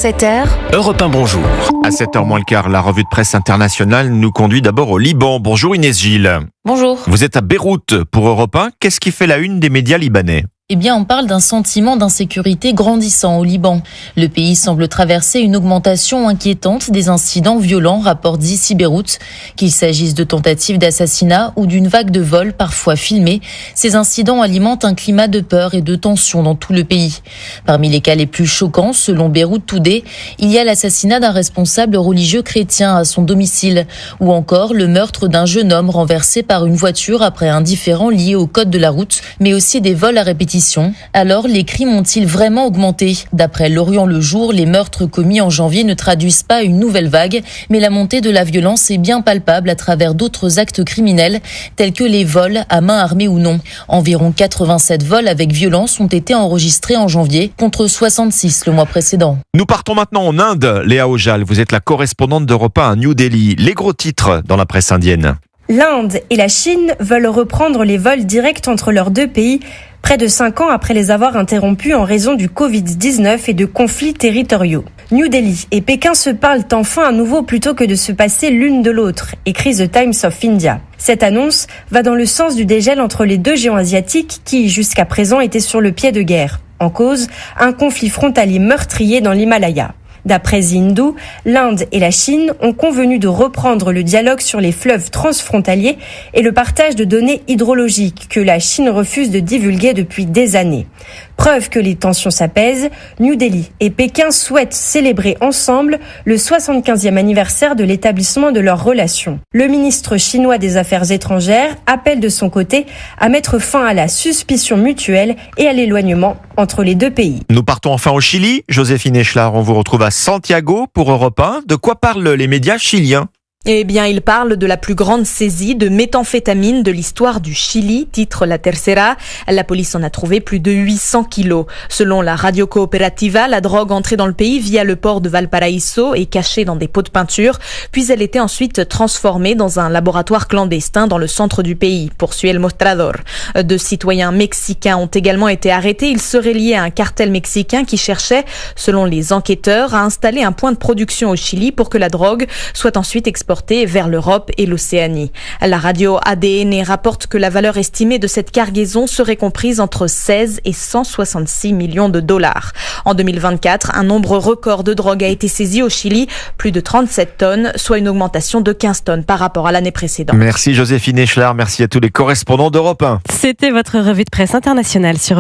7h, Europe 1, bonjour. À 7h moins le quart, la revue de presse internationale nous conduit d'abord au Liban. Bonjour Inès Gilles. bonjour. Vous êtes à Beyrouth pour Europe 1. Qu'est-ce qui fait la une des médias libanais ? Eh bien, on parle d'un sentiment d'insécurité grandissant au Liban. Le pays semble traverser une augmentation inquiétante des incidents violents, rapporte d'ici Beyrouth. Qu'il s'agisse de tentatives d'assassinat ou d'une vague de vols parfois filmés, ces incidents alimentent un climat de peur et de tension dans tout le pays. Parmi les cas les plus choquants, selon Beyrouth Today, il y a l'assassinat d'un responsable religieux chrétien à son domicile, ou encore le meurtre d'un jeune homme renversé par une voiture après un différend lié au code de la route, mais aussi des vols à répétition. Alors, les crimes ont-ils vraiment augmenté ? D'après L'Orient le Jour, les meurtres commis en janvier ne traduisent pas une nouvelle vague, mais la montée de la violence est bien palpable à travers d'autres actes criminels, tels que les vols à main armée ou non. Environ 87 vols avec violence ont été enregistrés en janvier, contre 66 le mois précédent. Nous partons maintenant en Inde. Léa Ojal, vous êtes la correspondante d'Europe 1 à New Delhi. Les gros titres dans la presse indienne. L'Inde et la Chine veulent reprendre les vols directs entre leurs deux pays, près de 5 ans après les avoir interrompus en raison du Covid-19 et de conflits territoriaux. New Delhi et Pékin se parlent enfin à nouveau plutôt que de se passer l'une de l'autre, écrit The Times of India. Cette annonce va dans le sens du dégel entre les deux géants asiatiques qui, jusqu'à présent, étaient sur le pied de guerre. En cause, un conflit frontalier meurtrier dans l'Himalaya. D'après The Hindu, l'Inde et la Chine ont convenu de reprendre le dialogue sur les fleuves transfrontaliers et le partage de données hydrologiques que la Chine refuse de divulguer depuis des années. Preuve que les tensions s'apaisent, New Delhi et Pékin souhaitent célébrer ensemble le 75e anniversaire de l'établissement de leurs relations. Le ministre chinois des Affaires étrangères appelle de son côté à mettre fin à la suspicion mutuelle et à l'éloignement entre les deux pays. Nous partons enfin au Chili. Joséphine Echelard, on vous retrouve à Santiago pour Europe 1. De quoi parlent les médias chiliens ? Eh bien, il parle de la plus grande saisie de méthamphétamine de l'histoire du Chili, titre La Tercera. La police en a trouvé plus de 800 kilos. Selon la Radio Cooperativa, la drogue entrait dans le pays via le port de Valparaíso et cachée dans des pots de peinture. Puis elle était ensuite transformée dans un laboratoire clandestin dans le centre du pays, poursuit El Mostrador. 2 citoyens mexicains ont également été arrêtés. Ils seraient liés à un cartel mexicain qui cherchait, selon les enquêteurs, à installer un point de production au Chili pour que la drogue soit ensuite exportée vers l'Europe et l'Océanie. La radio ADN rapporte que la valeur estimée de cette cargaison serait comprise entre 16 et 166 millions de dollars. En 2024, un nombre record de drogue a été saisi au Chili, plus de 37 tonnes, soit une augmentation de 15 tonnes par rapport à l'année précédente. Merci Joséphine Echelard, merci à tous les correspondants d'Europe 1. C'était votre revue de presse internationale sur